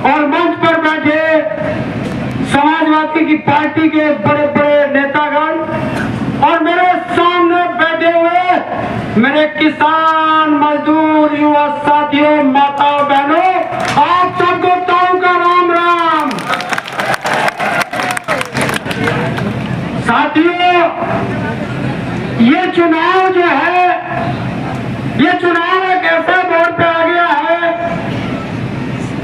और मंच पर बैठे समाजवादी की पार्टी के बड़े बड़े नेतागण और मेरे सामने बैठे हुए मेरे किसान मजदूर युवा साथियों, माताओं बहनों, आप सबको ताऊ का राम राम। साथियों, ये चुनाव जो है, ये चुनाव एक ऐसा दौर पे आ गया है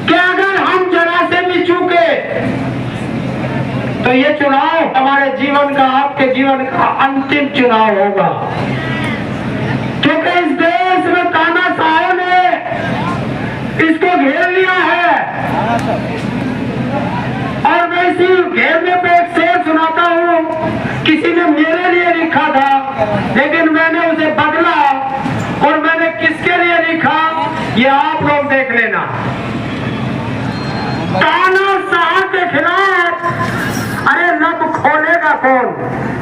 कि अगर हम जरा से भी चूके तो ये चुनाव हमारे जीवन का, आपके जीवन का अंतिम चुनाव होगा। क्योंकि इस देश में तानाशाहों ने इसको घेर लिया है और मैं इसी घेरने पे एक शेर सुनाता हूँ। किसी ने मेरे लिए लिखा था लेकिन मैंने उसे बदला और मैंने किसके लिए लिखा ये आप लोग देख लेना। तानाशाह के खिलाफ अरे लब खोलेगा कौन?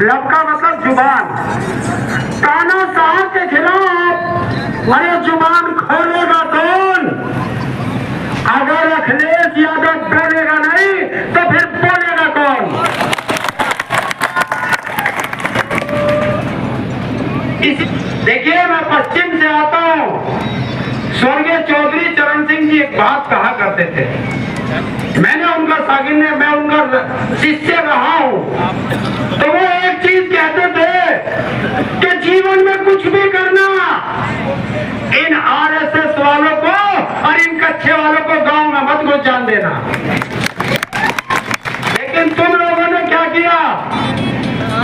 लब का मतलब जुबान। तानाशाह के खिलाफ अरे जुबान खोलेगा कौन? अगर अखिलेश यादव बोलेगा नहीं तो फिर बोलेगा कौन? देखिए, मैं पश्चिम से आता हूँ। स्वर्गीय चौधरी चरण सिंह जी एक बात कहा करते थे, मैंने उनका शागिर्द है, मैं उनका शिष्य रहा हूं, तो वो एक चीज कहते थे कि जीवन में कुछ भी करना, इन आरएसएस वालों को और इन कच्चे वालों को गांव में मत घुस जान देना। लेकिन तुम लोगों ने क्या किया?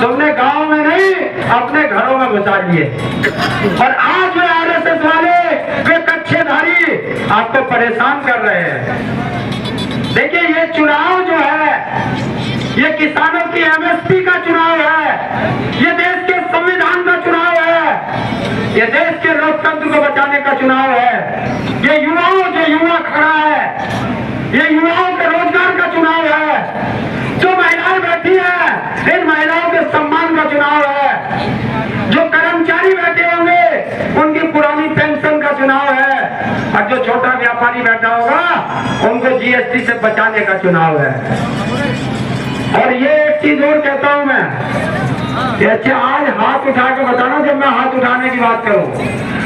तुमने गांव में नहीं अपने घरों में घुसा लिए और आज वे आरएसएस वाले, वे कच्चेधारी आपको परेशान कर रहे हैं। देखिए, ये चुनाव जो है ये किसानों की एमएसपी का चुनाव है, ये देश के संविधान का चुनाव है, ये देश के लोकतंत्र को बचाने का चुनाव है। ये युवाओं, जो युवा खड़ा है, ये युवाओं के रोजगार का चुनाव है। जो महिलाएं बैठी है, इन महिलाओं के सम्मान का चुनाव है। जो कर्मचारी बैठे होंगे उनकी पुरानी पेंशन का चुनाव है और जो छोटा व्यापारी बैठा होगा उनको जीएसटी से बचाने का चुनाव है। और ये एक चीज और कहता हूं मैं, अच्छा आज हाथ उठा के बताना, जब मैं हाथ उठाने की बात करूं,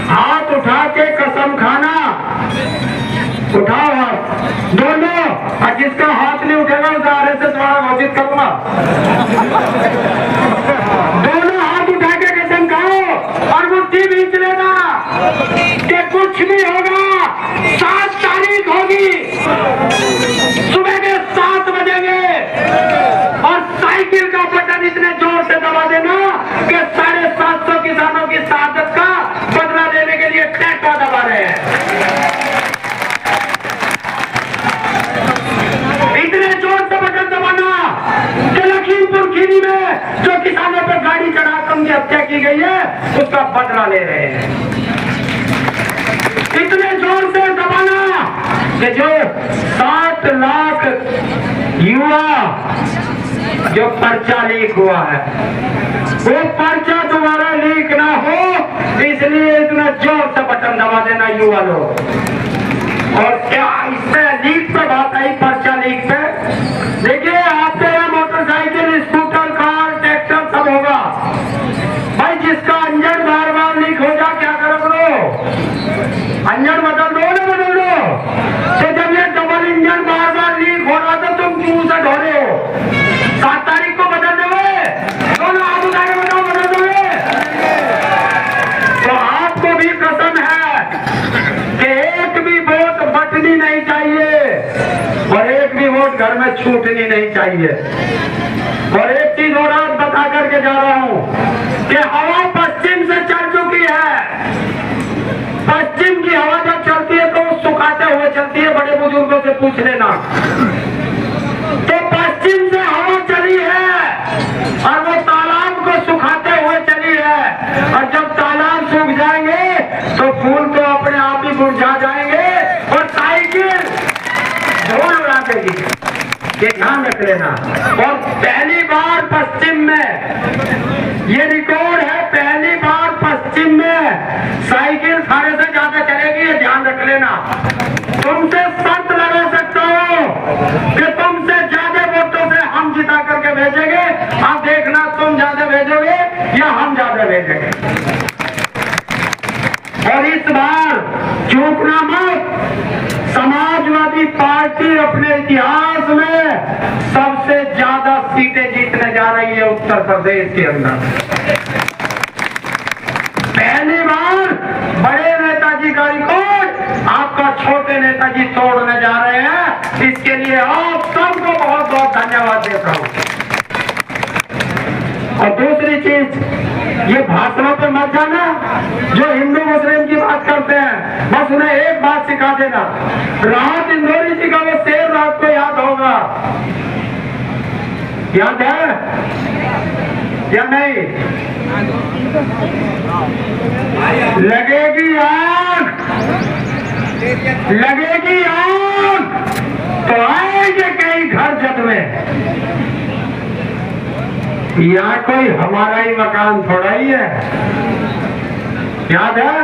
हाथ उठा के कसम खाना, उठाओ हाथ दोनों, और जिसका हाथ नहीं उठेगा उसे आरएसएस वाला घोषित करूंगा। दोनों हाथ उठा के कसम खाओ और मुट्ठी बीच लेना कि कुछ भी होगा, 7 तारीख होगी, सुबह के 7 बजेंगे और साइकिल का बटन इतने जोर से दबा देना कि 750 किसानों की शहादत का बदला लेने के लिए टैंका दबा रहे हैं। इतने जोर से बटन दबाना कि लखीमपुर खीरी में जो किसानों पर गाड़ी चढ़ाकर उनकी हत्या की गई है उसका बदला ले रहे हैं। इतने जोर से दबाना कि जो 7 लाख युवा जो पर्चा लीक हुआ है, वो पर्चा दोबारा लीक ना हो, इसलिए इतना जोर से बटन दबा देना युवा लोग। और क्या इससे लीक पे बात आई, पर्चा लीक पे? देखिए, आपके यहाँ मोटरसाइकिल, स्कूटर, कार, ट्रैक्टर सब होगा भाई। जिसका इंजन बार बार लीक हो जा, क्या करो लो? इंजन बदल दो ना, बदल दो। तो जब ये डबल इंजन बार बार लीक हो रहा था, तुम क्यों से ढो रहे हो? 7 तारीख को बदल दोगे? दोनों हाथ उठा के बताओ, बदल दोगे? तो आपको भी कसम है कि एक भी वोट बचनी नहीं चाहिए और एक भी वोट घर में छूटनी नहीं चाहिए। और एक चीज और आज बता करके जा रहा हूं कि हवा पश्चिम से चल चुकी है। पश्चिम की हवा जब चलती है तो वो सुखाते हुए चलती है, बड़े बुजुर्गों से पूछ लेना। तो पश्चिम से हवा चली है और वो तालाब को सुखाते हुए चली है, और जब तालाब सूख जाएंगे तो फूल तो अपने आप ही मुरझा जाएंगे और साइकिल ढोल उड़ा देगी। ये ध्यान रख लेना। और पहली बार पश्चिम में ये रिकॉर्ड है, पहली बार पश्चिम में साइकिल सारे से ज्यादा चलेगी, ये ध्यान रख लेना। तुमसे शर्त लगा सकता हूं समाजवादी पार्टी अपने इतिहास में सबसे ज्यादा सीटें जीतने जा रही है उत्तर प्रदेश के अंदर। पहली बार बड़े नेताजी का रिकॉर्ड आपका छोटे नेताजी तोड़ने जा रहे हैं। इसके लिए आप सबको बहुत बहुत धन्यवाद देता हूं। और दूसरी चीज, ये भाषणों पे मत जाना। जो हिंदू मुस्लिम की बात करते हैं, बस उन्हें एक बात सिखा देना। राहत इंदौरी जी का वो शेर आपको याद होगा, याद है या नहीं? लगेगी आग, लगेगी आग तो आएंगे कई घर जद में। यहाँ कोई हमारा ही मकान थोड़ा ही है, याद है?